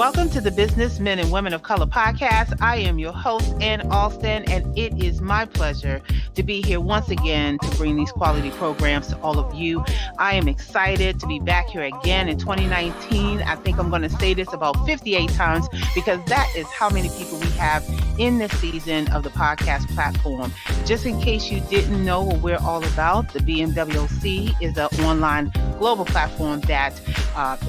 Welcome to the Business Men and Women of Color podcast. I am your host, Ann Alston, and it is my pleasure to be here once again to bring these quality programs to all of you. I am excited to be back here again in 2019. I think I'm going to say this about 58 times because that is how many people we have in this season of the podcast platform. Just in case you didn't know what we're all about, the BMWC is an online global platform that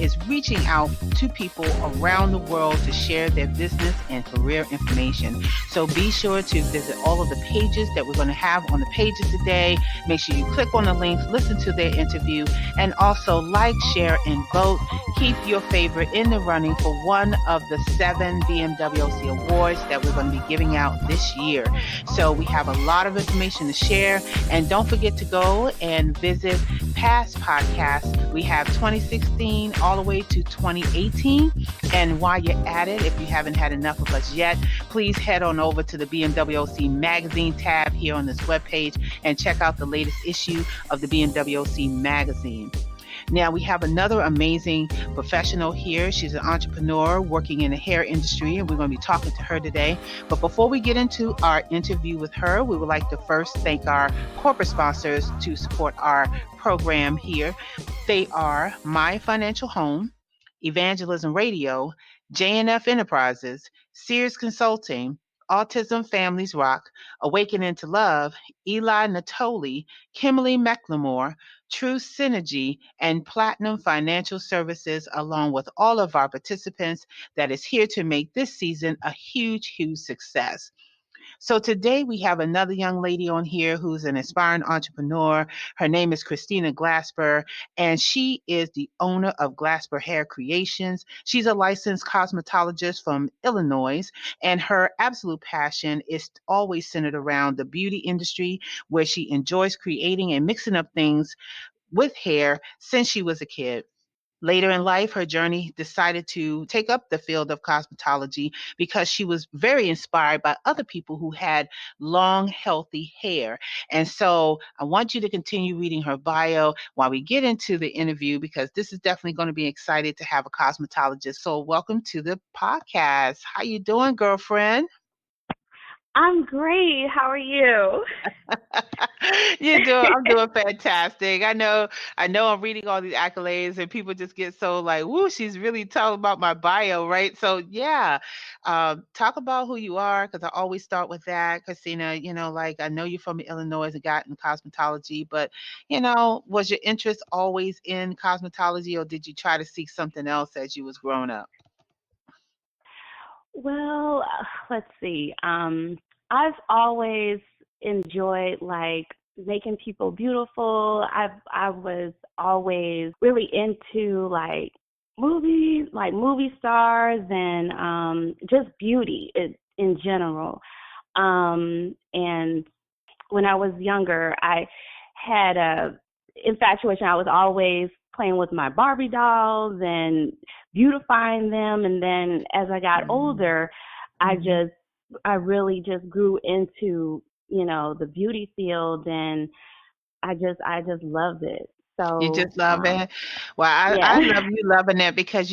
is reaching out to people around the world to share their business and career information. So be sure to visit all of the pages that we're going to have on the pages today. Make sure you click on the links, listen to their interview, and also like, share, and vote. Keep your favorite in the running for one of the 7 BMWC awards that we're going to be giving out this year. So we have a lot of information to share, and don't forget to go and visit past podcasts. We have 2016 all the way to 2018. And while you're at it, if you haven't had enough of us yet, please head on over to the BMWC magazine tab here on this webpage and check out the latest issue of the BMWC magazine. Now, we have another amazing professional here. She's an entrepreneur working in the hair industry, and we're going to be talking to her today. But before we get into our interview with her, we would like to first thank our corporate sponsors to support our program here. They are My Financial Home, Evangelism Radio, J&F Enterprises, Sears Consulting, Autism Families Rock, Awakening to Love, Eli Natoli, Kimberly McLemore, True Synergy, and Platinum Financial Services, along with all of our participants that is here to make this season a huge, huge success. So today we have another young lady on here who's an aspiring entrepreneur. Her name is Christina Glasper, and she is the owner of Glasper Hair Creations. She's a licensed cosmetologist from Illinois, and her absolute passion is always centered around the beauty industry, where she enjoys creating and mixing up things with hair since she was a kid. Later in life, her journey decided to take up the field of cosmetology because she was very inspired by other people who had long, healthy hair. And so I want you to continue reading her bio while we get into the interview, because this is definitely going to be excited to have a cosmetologist. So welcome to the podcast. How you doing, girlfriend? I'm great. How are you? I'm doing fantastic. I know I'm reading all these accolades and people just get so like, woo, she's really talking about my bio, right? So yeah, talk about who you are, because I always start with that. Christina, like I know you're from Illinois and got in cosmetology, but was your interest always in cosmetology, or did you try to seek something else as you was growing up? Well, let's see. I've always enjoyed like making people beautiful. I was always really into like movies, like movie stars, and just beauty in general. And when I was younger, I had a infatuation. I was always playing with my Barbie dolls and beautifying them. And then as I got older, I Mhm. just, I really just grew into, the beauty field, and I just loved it. You So, just love it. Well, I yeah. love you loving it because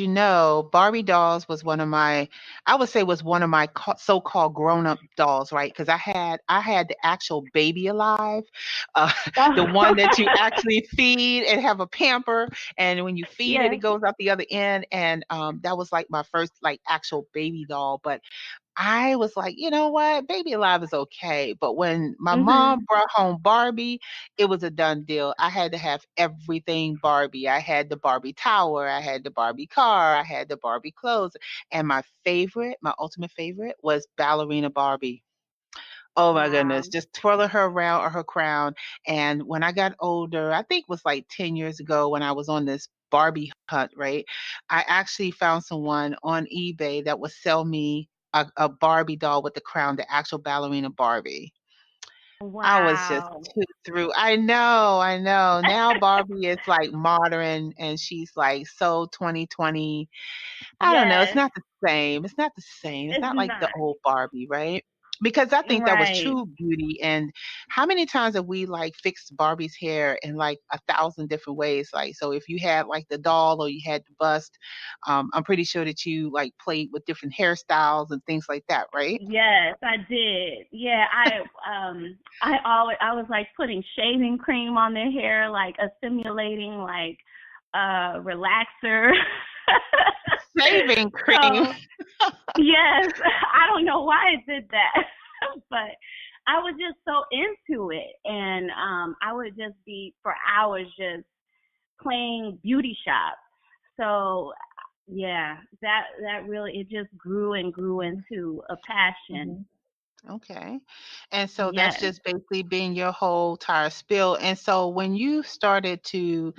Barbie dolls was one of my, I would say was one of my so-called grown-up dolls, right? Because I had the actual baby alive, uh, the one that you actually feed and have a pamper, and when you feed it, it Yes. goes out the other end, and that was like my first like actual baby doll. But I was like, you know what? Baby Alive is okay. But when my mom Mhm. brought home Barbie, it was a done deal. I had to have everything Barbie. I had the Barbie tower, I had the Barbie car, I had the Barbie clothes. And my favorite, my ultimate favorite was Ballerina Barbie. Oh my goodness, Wow. just twirling her around or her crown. And when I got older, I think it was like 10 years ago when I was on this Barbie hunt, right? I actually found someone on eBay that would sell me a Barbie doll with the crown, the actual ballerina Barbie. I was just Wow. too through. I know, I know. Now Barbie is like modern and she's like so 2020. I don't know. It's Yes. not the same. It's not the same. It's It's not like the not. old Barbie, right? because I think that was Right. true beauty. And how many times have we like fixed Barbie's hair in like 1,000 different ways? Like, so if you had like the doll or you had the bust, I'm pretty sure that you like played with different hairstyles and things like that, right? Yes, I did. Yeah, I was like putting shaving cream on their hair, like a simulating like relaxer. Shaving cream. So yes, I don't know why I did that, but I was just so into it, and I would just be for hours just playing beauty shop. So yeah, that really it just grew and grew into a passion. Mhm. Okay. And so that's Yes. just basically being your whole entire spiel. And so when you started to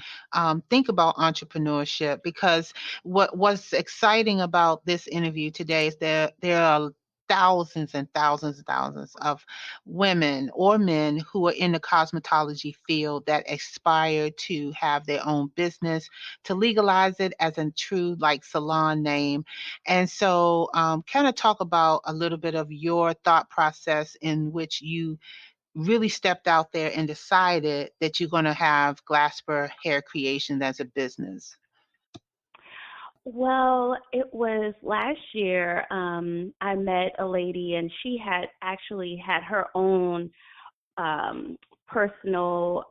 think about entrepreneurship, because what was exciting about this interview today is that there are thousands and thousands and thousands of women or men who are in the cosmetology field that aspire to have their own business, to legalize it as a true like salon name. And so, kind of talk about a little bit of your thought process in which you really stepped out there and decided that you're going to have Glasper Hair Creations as a business. Well, it was last year. I met a lady, and she had actually had her own um, personal,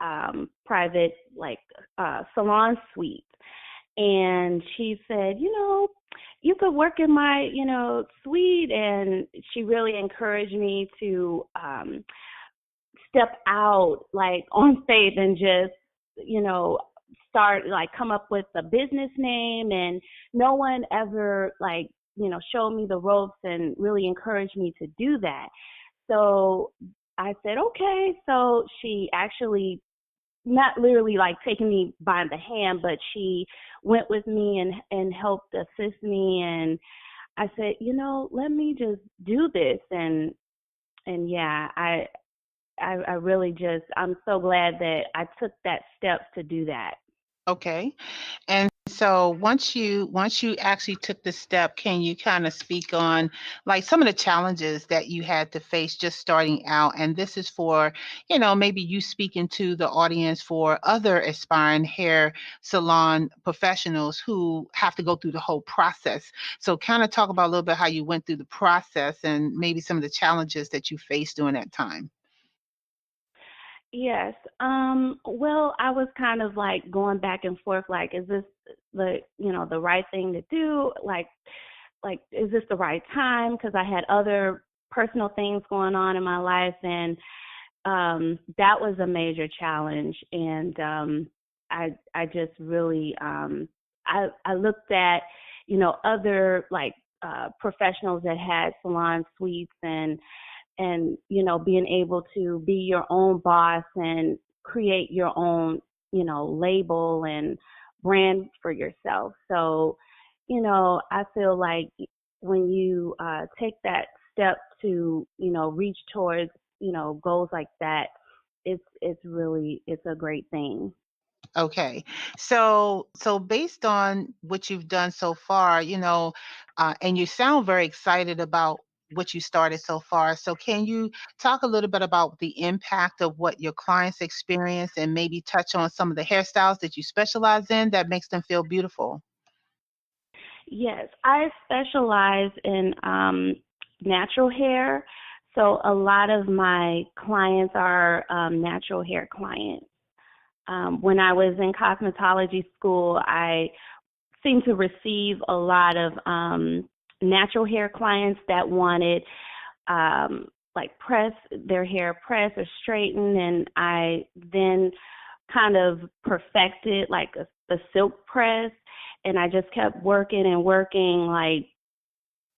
private, like salon suite. And she said, you could work in my, suite. And she really encouraged me to step out like on faith and just, you know, start like come up with a business name. And no one ever like, showed me the ropes and really encouraged me to do that. So I said, okay. So she actually not literally like taking me by the hand, but she went with me and helped assist me. And I said, let me just do this. And yeah, I really just I'm so glad that I took that step to do that. Okay. And so once you actually took the step, can you kind of speak on like some of the challenges that you had to face just starting out? And this is for, maybe you speaking to the audience for other aspiring hair salon professionals who have to go through the whole process. So kind of talk about a little bit how you went through the process and maybe some of the challenges that you faced during that time. Yes. Well, I was kind of like going back and forth like is this the right thing to do? Like is this the right time? Because I had other personal things going on in my life, and that was a major challenge. And I just really I looked at other like professionals that had salon suites, and being able to be your own boss and create your own label and brand for yourself. So I feel like when you take that step to reach towards goals like that, it's a great thing. Okay. So based on what you've done so far, and you sound very excited about what you started so far. So can you talk a little bit about the impact of what your clients experience and maybe touch on some of the hairstyles that you specialize in that makes them feel beautiful? Yes, I specialize in natural hair. So a lot of my clients are natural hair clients. When I was in cosmetology school, I seemed to receive a lot of natural hair clients that wanted like press their hair press or straighten, and I then kind of perfected like the silk press, and I just kept working and working like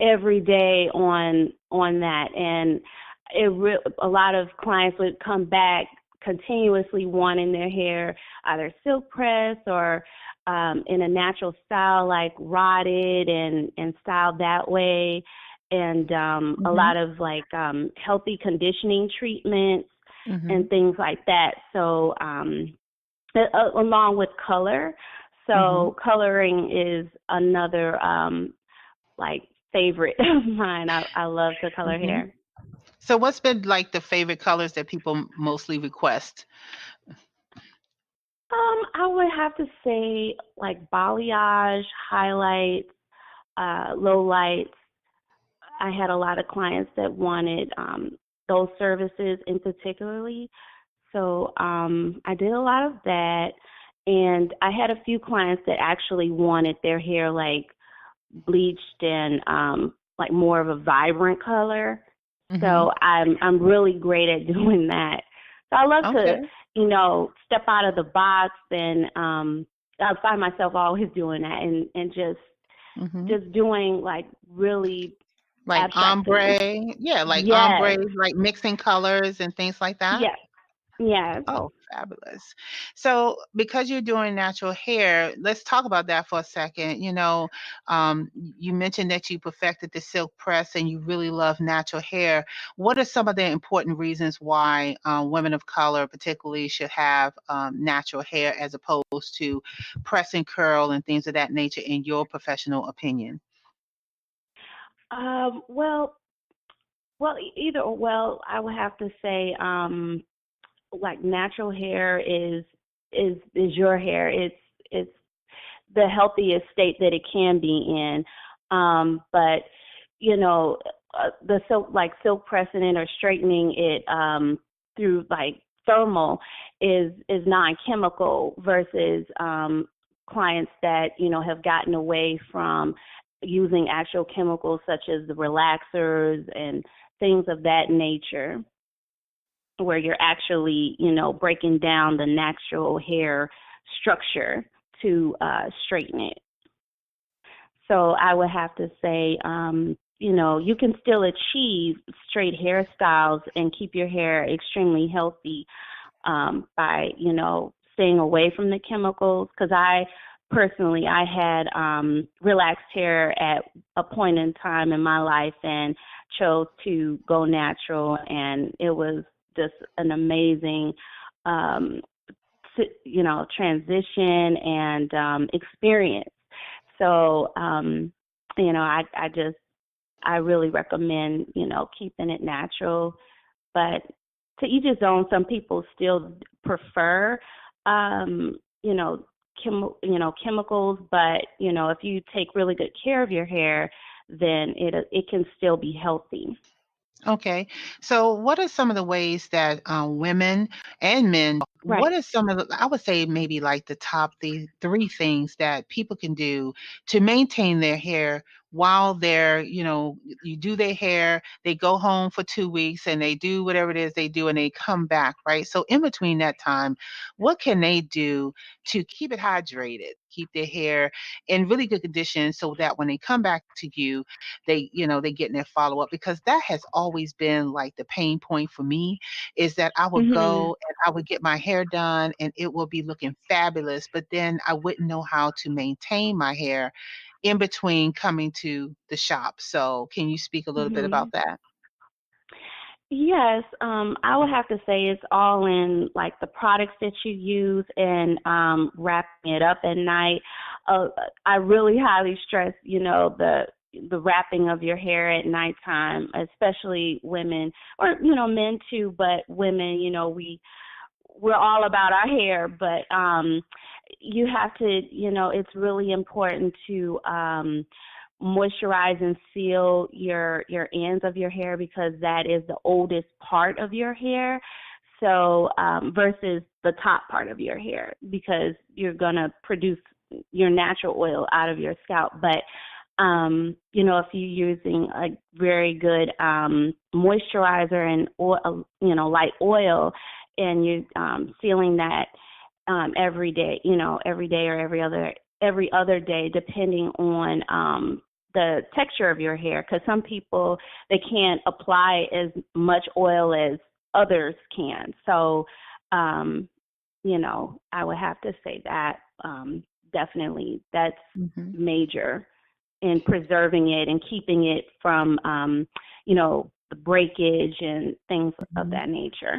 every day on that. And a lot of clients would come back continuously wanting their hair either silk press or in a natural style like rotted and styled that way, and a Mhm. lot of like healthy conditioning treatments and Mhm. things like that. So along with color. Mhm. So coloring is another like favorite of mine. I love to color Mhm. hair. So what's been like the favorite colors that people mostly request? I would have to say like balayage, highlights, low lights. I had a lot of clients that wanted those services in particularly. So I did a lot of that. And I had a few clients that actually wanted their hair like bleached and like more of a vibrant color. Hmm. So I'm really great at doing that. So I love to, Okay. step out of the box and I find myself always doing that and Hmm. just doing like really Like abstract things. ombre, yeah, like ombre, Yes. like mixing colors and things like that. Yes. Yes. Oh, fabulous. So, because you're doing natural hair, let's talk about that for a second. You mentioned that you perfected the silk press and you really love natural hair. What are some of the important reasons why women of color, particularly, should have natural hair as opposed to press and curl and things of that nature, in your professional opinion? Um, well, well, I would have to say, like natural hair is your hair. It's the healthiest state that it can be in. But you know, the silk pressing it or straightening it through like thermal is non-chemical versus clients that have gotten away from using actual chemicals such as the relaxers and things of that nature where you're actually, breaking down the natural hair structure to straighten it. So I would have to say, you can still achieve straight hairstyles and keep your hair extremely healthy by, staying away from the chemicals. Because I had relaxed hair at a point in time in my life and chose to go natural, and it was just an amazing, um, transition and experience. So, I really recommend, keeping it natural, but to each his own. Some people still prefer, um, you know, chemicals, but if you take really good care of your hair, then it can still be healthy. Okay. So, what are some of the ways that women and men, what Right. are some of I would say maybe like the top three things that people can do to maintain their hair while you do their hair, they go home for 2 weeks and they do whatever it is they do and they come back, right? So, in between that time, what can they do to keep it hydrated, keep their hair in really good condition so that when they come back to you, they get in their follow-up? Because that has always been like the pain point for me, is that I would Mhm. go and I would get my hair done and it will be looking fabulous, but then I wouldn't know how to maintain my hair in between coming to the shop. So can you speak a little bit about Mhm. that? Yes, I would have to say it's all in like the products that you use and wrapping it up at night. I really highly stress, the wrapping of your hair at nighttime, especially women or men too, but women, we're all about our hair, but you have to, it's really important to moisturize and seal your ends of your hair because that is the oldest part of your hair. So versus the top part of your hair because you're gonna produce your natural oil out of your scalp. But if you're using a very good moisturizer and oil, light oil, and you're sealing that every day or every other day, depending on the texture of your hair. Because some people they can't apply as much oil as others can. So, um, I would have to say that definitely that's Mhm. major in preserving it and keeping it from the breakage and things of Mhm. that nature.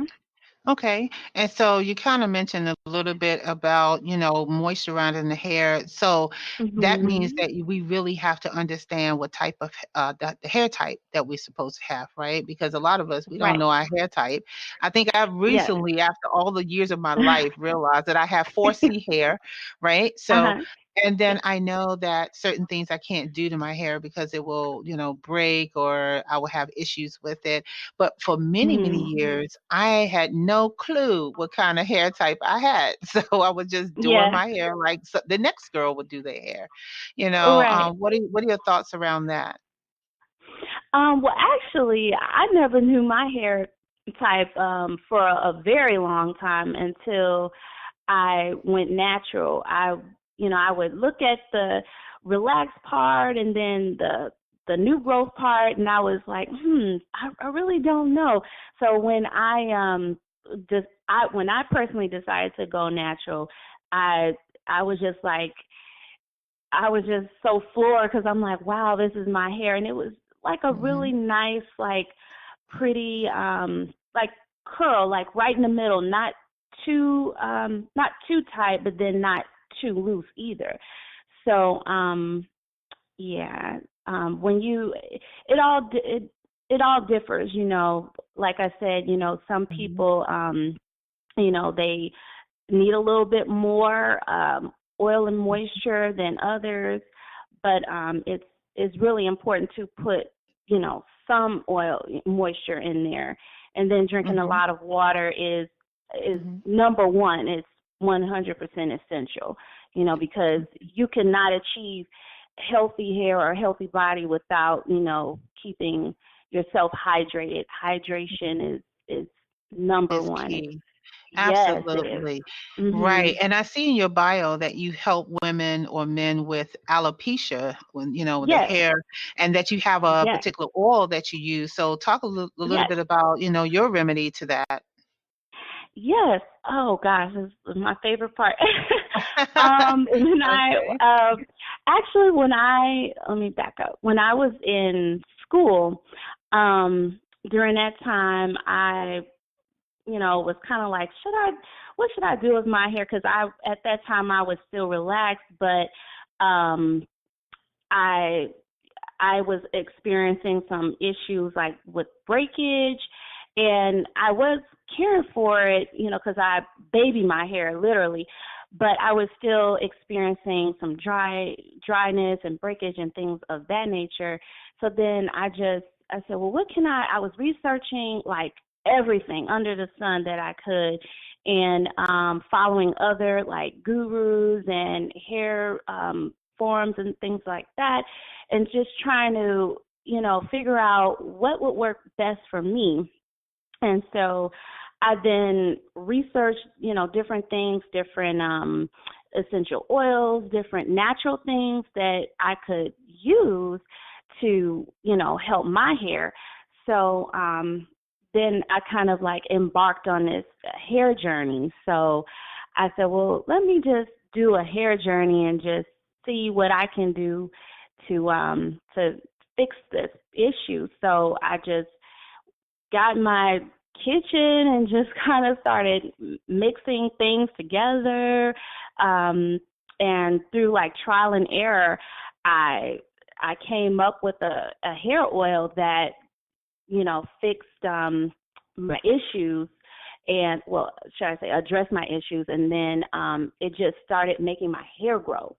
Okay. And so you kind of mentioned a little bit about, moisture around in the hair. So that means Mhm. that we really have to understand what type of the hair type that we're supposed to have, right? Because a lot of us, we don't Right. know our hair type. I think I've Yes. recently, after all the years of my life, realized that I have 4C hair, right? So, Uh-huh. and then Yes. I know that certain things I can't do to my hair because it will, break, or I will have issues with it. But for many, many Mhm. years, I had no clue what kind of hair type I had. So I was just doing Yeah. my hair like the next girl would do their hair. Right. What are your thoughts around that? Well, actually, I never knew my hair type for a very long time until I went natural. I would look at the relaxed part and then the new growth part, and I was like, I really don't know. So when I personally decided to go natural, I I was just like I was just so floored because I'm like, wow, this is my hair, and it was like a Mhm. really nice, like pretty, like curl, like right in the middle, not too tight, but then not too loose either. So, yeah, when you, it all differs, Like I said, some Mhm. people, they need a little bit more oil and moisture than others, but it's really important to put some oil moisture in there, and then drinking a Mhm. lot of water is Mhm. number one. It's 100% essential, because you cannot achieve healthy hair or healthy body without keeping yourself hydrated. Hydration is number Is one. key. Yes, it is. Absolutely. Right. Mhm. And I see in your bio that you help women or men with alopecia, when, the Yes. hair, and that you have a Yes. particular oil that you use. So talk a little Yes. bit about, your remedy to that. Yes. Oh gosh, this is my favorite part. When I Okay. actually when I let me back up. When I was in school, during that time I was kind of like, what should I do with my hair? Because at that time I was still relaxed, but um, I I was experiencing some issues like with breakage, and I was caring for it, because I baby my hair literally, but I was still experiencing some dryness and breakage and things of that nature. So then I said, well, what can I was researching like everything under the sun that I could, and following other like gurus and hair forums and things like that, and just trying to, figure out what would work best for me. And so I then researched, different things, different essential oils, different natural things that I could use to, help my hair. So then I kind of like embarked on this hair journey. So I said, well, let me just do a hair journey and just see what I can do to fix this issue. So I just got in my kitchen and just kind of started mixing things together. Um, and through like trial and error, I I came up with a hair oil that fixed my issues, and well, should I say, address my issues, and then it just started making my hair grow.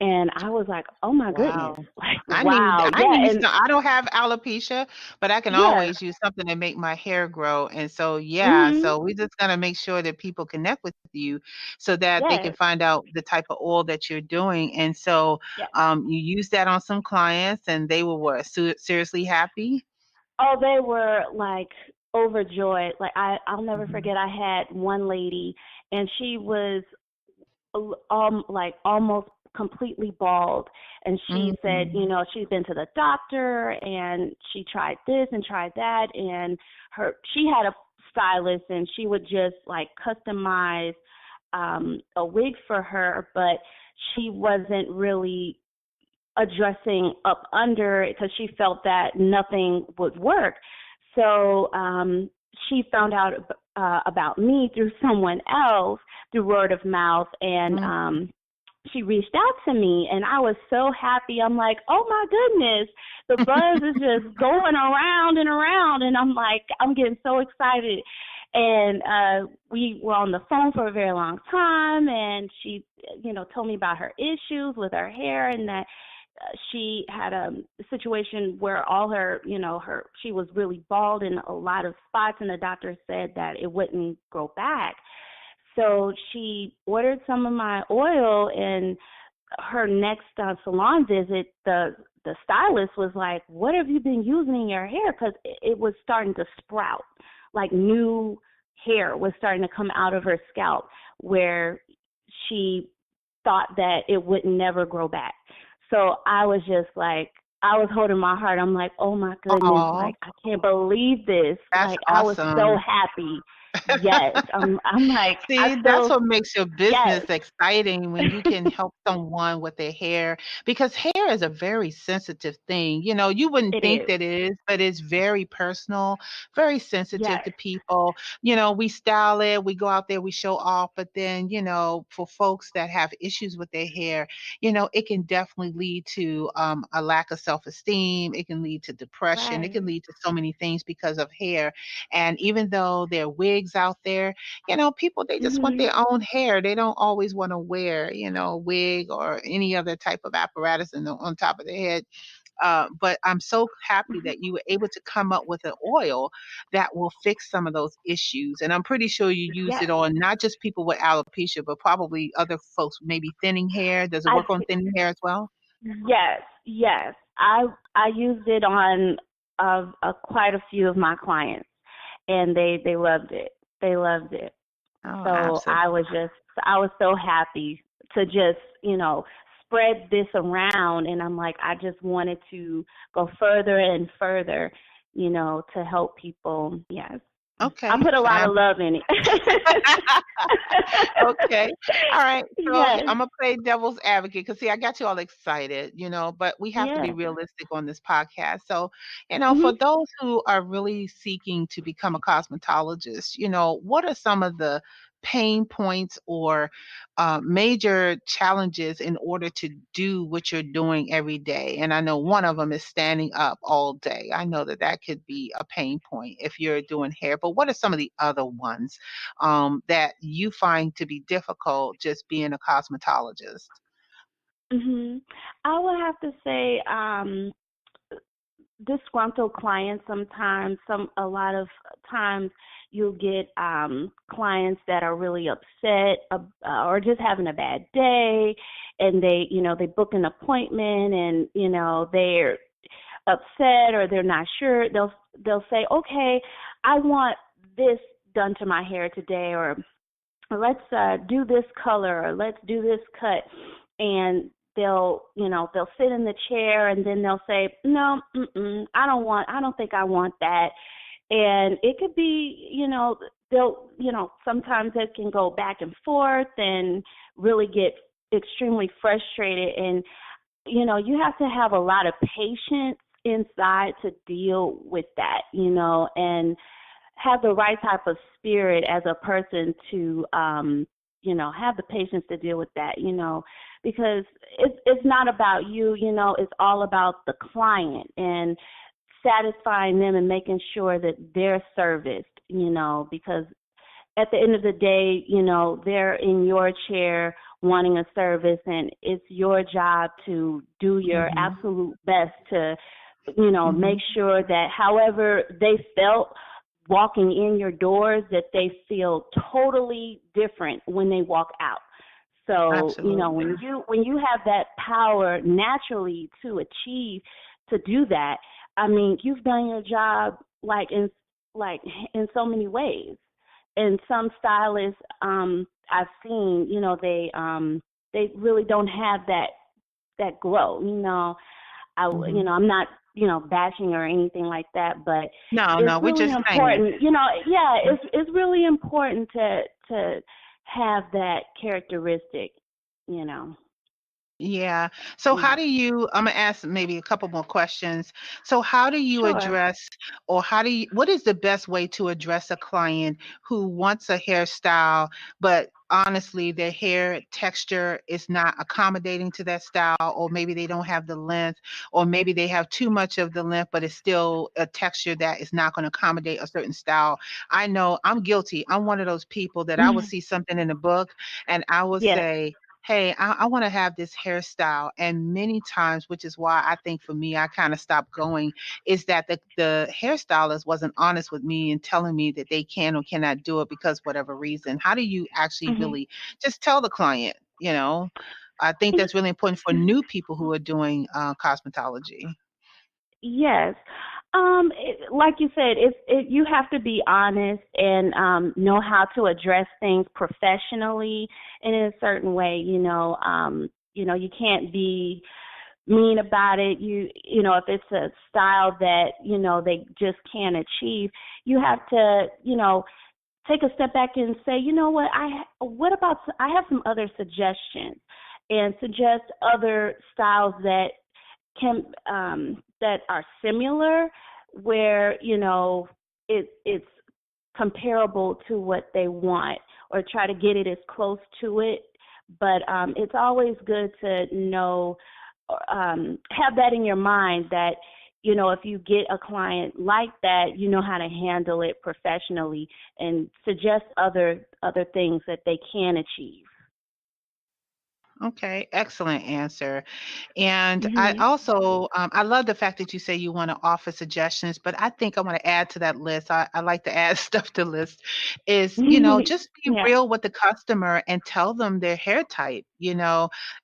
And I was like, oh my goodness, Wow. like wow, I yeah, need and some. I don't have alopecia, but I can yeah, always use something to make my hair grow. And so, yeah, mhm, so we just gotta make sure that people connect with you so that they can yes, find out the type of oil that you're doing. And so, yes. you use that on some clients, and they were what, seriously happy? Oh, they were like overjoyed. Like I'll never Mhm. forget. I had one lady, and she was like almost completely bald, and she said, Mm. she's been to the doctor and she tried this and tried that, and she had a stylist, and she would just like customize a wig for her, but she wasn't really addressing up under because she felt that nothing would work. So she found out about me through someone else, through word of mouth, and Mm. she reached out to me, and I was so happy. I'm like, oh my goodness, the buzz is just going around and around, and I'm like, I'm getting so excited. And we were on the phone for a very long time, and she, told me about her issues with her hair, and that she had a situation where all her, she was really bald in a lot of spots, and the doctor said that it wouldn't grow back. So she ordered some of my oil, and her next salon visit, the stylist was like, "What have you been using in your hair?" Because it was starting to sprout, like new hair was starting to come out of her scalp, where she thought that it would never grow back. So I was just like, I was holding my heart. I'm like, oh my goodness, Oh, like I can't believe this. that's Like I was so awesome. happy. Yes, I'm like I See, that's still what makes your yes. business exciting when you can help someone with their hair, because hair is a very sensitive thing. You wouldn't It think is. that it is, but it's very personal, very sensitive to Yes. people. We style it, we go out there, we show off, but then, for folks that have issues with their hair, it can definitely lead to a lack of self-esteem. It can lead to depression. It can Right. lead to so many things because of hair. And even though there are wigs out there, people, they just want Mhm. their own hair. They don't always want to wear, a wig or any other type of apparatus on top of their head. But I'm so happy Mhm. that you were able to come up with an oil that will fix some of those issues. And I'm pretty sure you use it Yes. on not just people with alopecia, but probably other folks, maybe thinning hair. Does it I work on thinning hair as well? yes, yes. I used it on quite a few of my clients, and they loved it. They loved it. Oh, So absolutely. I was so happy to just, spread this around, and I'm like I just wanted to go further and further, to help people. Yes. I Okay, put a lot of fabulous. love in it. Okay. All right. So Yes. I'm gonna play devil's advocate because see, I got you all excited, but we have to be Yeah. realistic on this podcast. So, Mhm. for those who are really seeking to become a cosmetologist, what are some of the pain points or major challenges in order to do what you're doing every day? And I know one of them is standing up all day. I know that that could be a pain point if you're doing hair, but what are some of the other ones that you find to be difficult just being a cosmetologist? Mhm. I would have to say disgruntled clients sometimes. A lot of times you'll get clients that are really upset, or just having a bad day, and they book an appointment, and they're upset, or they're not sure. They'll say, okay, I want this done to my hair today, or let's do this color, or let's do this cut. And they'll sit in the chair, and then they'll say, no, I don't think I want that. And it could be, they'll, sometimes it can go back and forth and really get extremely frustrated. And you have to have a lot of patience inside to deal with that, and have the right type of spirit as a person to have the patience to deal with that, because it's not about you, it's all about the client, and satisfying them and making sure that they're serviced, because at the end of the day, they're in your chair wanting a service, and it's your job to do your Mhm. absolute best to, make Mhm. sure that however they felt walking in your doors, that they feel totally different when they walk out. So, Absolutely. when you have that power naturally to achieve to do that, I mean, you've done your job like in so many ways. And some stylists I've seen, they really don't have that glow, Mhm. I'm not, bashing or anything like that, but No, it's no, we're really just saying. important, yeah, it's really important to have that characteristic, you know. Yeah. So how Yeah. do you, I'm gonna ask maybe a couple more questions. So how do you Sure. address, or what is the best way to address a client who wants a hairstyle, but honestly their hair texture is not accommodating to that style, or maybe they don't have the length, or maybe they have too much of the length, but it's still a texture that is not going to accommodate a certain style. I know I'm guilty. I'm one of those people that I will Mhm. see something in a book and I will Yes. say, hey, I want to have this hairstyle. And many times, which is why I think for me, I kind of stopped going, is that the hairstylist wasn't honest with me and telling me that they can or cannot do it because whatever reason. How do you actually Mhm. really just tell the client, you know? I think that's really important for new people who are doing cosmetology. Yes. Like you said, you have to be honest and know how to address things professionally and in a certain way. You can't be mean about it. If it's a style that they just can't achieve, you have to take a step back and say, you know what, what about I have some other suggestions and suggest other styles that are similar where it's comparable to what they want or try to get it as close to it, but it's always good to know, have that in your mind that if you get a client like that, you know how to handle it professionally and suggest other things that they can achieve. Okay, excellent answer. And I Mhm. also, I love the fact that you say you want to offer suggestions, but I think I want to add to that list. I like to add stuff to list is, just be Yeah. real with the customer and tell them their hair type.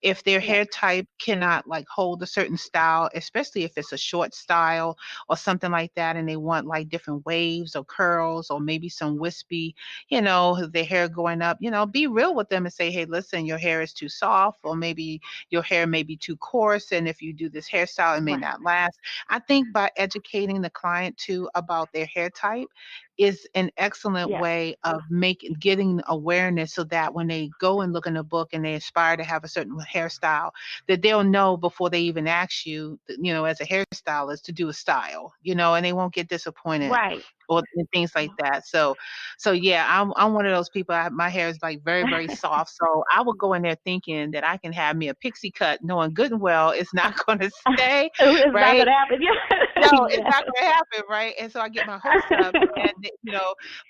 If their Yes. hair type cannot like hold a certain style, especially if it's a short style or something like that, and they want like different waves or curls or maybe some wispy, their hair going up, be real with them and say, hey, listen, your hair is too soft, or maybe your hair may be too coarse, and if you do this hairstyle, it may Right. not last. I think by educating the client too about their hair type is an excellent Yes. way of getting awareness so that when they go and look in a book and they aspire to have a certain hairstyle, that they'll know before they even ask you, as a hairstylist to do a style, and they won't get disappointed Right. or and things like that. So yeah, I'm one of those people. My hair is like very, very soft. So I will go in there thinking that I can have me a pixie cut, knowing good and well it's not going to stay, It's not right? gonna happen. No, it's Yeah. not gonna happen, right? And so I get my hopes up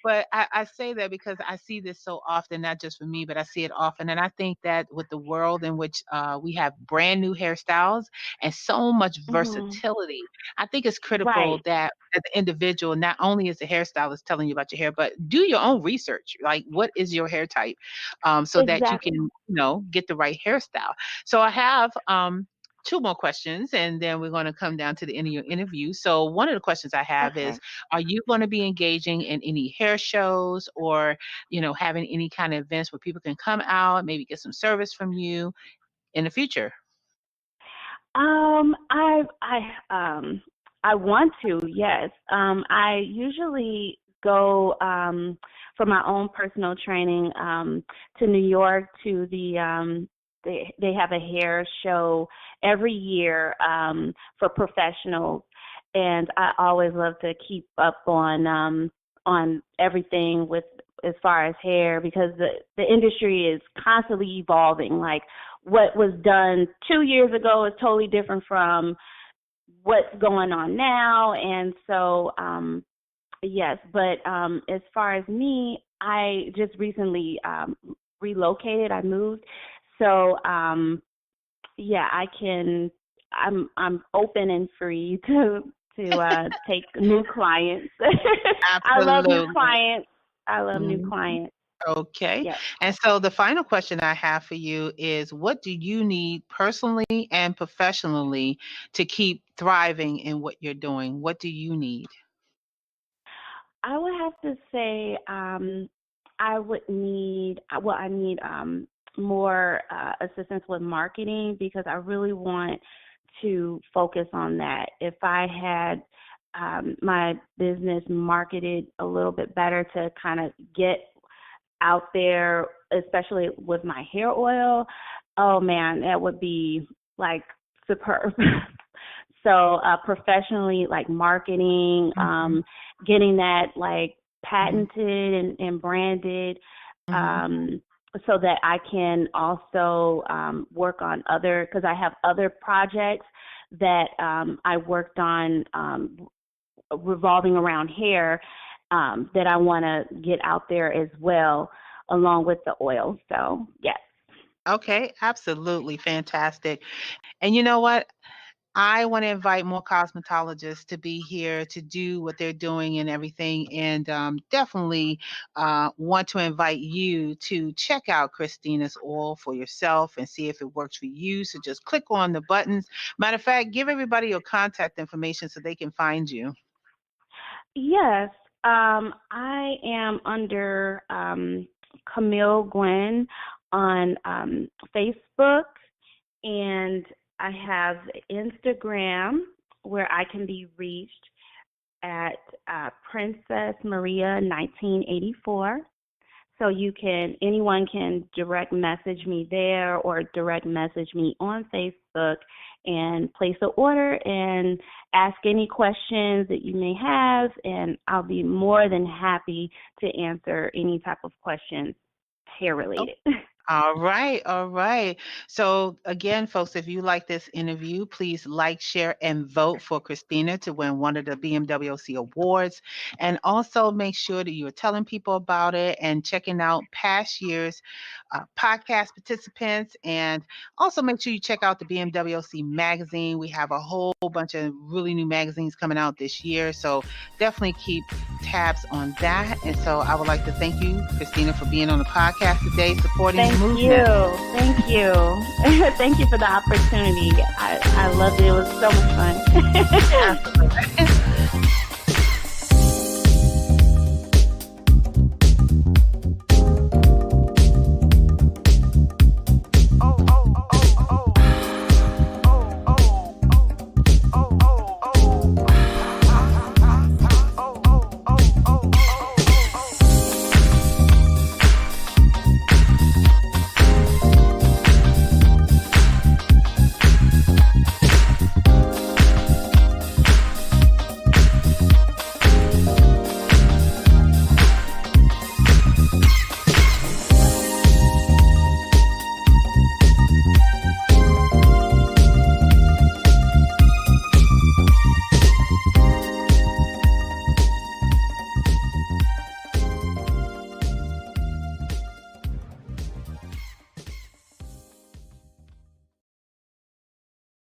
but I say that because I see this so often, not just for me, but I see it often. And I think that with the world in which we have brand new hairstyles and so much Mhm. versatility, I think it's critical Right. that as an individual, not only is the hairstylist telling you about your hair, but do your own research. Like, what is your hair type? So that you can, Exactly. get the right hairstyle. So I have two more questions, and then we're going to come down to the end of your interview. So, one of the questions I have is, Okay. are you going to be engaging in any hair shows or, having any kind of events where people can come out, maybe get some service from you in the future? I want to, yes. I usually go for my own personal training to New York to they have a hair show every year for professionals, and I always love to keep up on everything with as far as hair because the industry is constantly evolving. Like what was done 2 years ago is totally different from what's going on now. And so, yes, but as far as me, I just recently relocated. I moved. So, yeah, I'm open and free to take new clients. I love new Absolutely. clients. I love new Mhm. clients. Okay. Yes. And so the final question I have for you is, what do you need personally and professionally to keep thriving in what you're doing? What do you need? I would have to say I would need well I need more assistance with marketing because I really want to focus on that. If I had my business marketed a little bit better to kind of get out there, especially with my hair oil, Oh man, that would be like superb. So professionally, like marketing, Mm-hmm. getting that like Mm-hmm. patented and branded, Mm-hmm. um, so that I can also work on other, because I have other projects that I worked on revolving around hair, that I want to get out there as well, along with the oil. So yes. Okay, absolutely fantastic. And you know what? I want to invite more cosmetologists to be here to do what they're doing and everything. And definitely want to invite you to check out Christina's oil for yourself and see if it works for you. So just click on the buttons. Matter of fact, give everybody your contact information so they can find you. Yes, I am under Camille Gwen on Facebook, and I have Instagram where I can be reached at Princess Maria 1984. So anyone can direct message me there or direct message me on Facebook and place an order and ask any questions that you may have, and I'll be more than happy to answer any type of questions hair related. All right, all right. So again, folks, if you like this interview, please like, share, and vote for Christina to win one of the BMWC awards. And also make sure that you're telling people about it and checking out past years' podcast participants. And also make sure you check out the BMWC magazine. We have a whole bunch of really new magazines coming out this year. So definitely keep tabs on that. And so I would like to thank you, Christina, for being on the podcast today, supporting the Thank movement. you. Thank you. Thank you for the opportunity. I loved it. It was so much fun. Absolutely.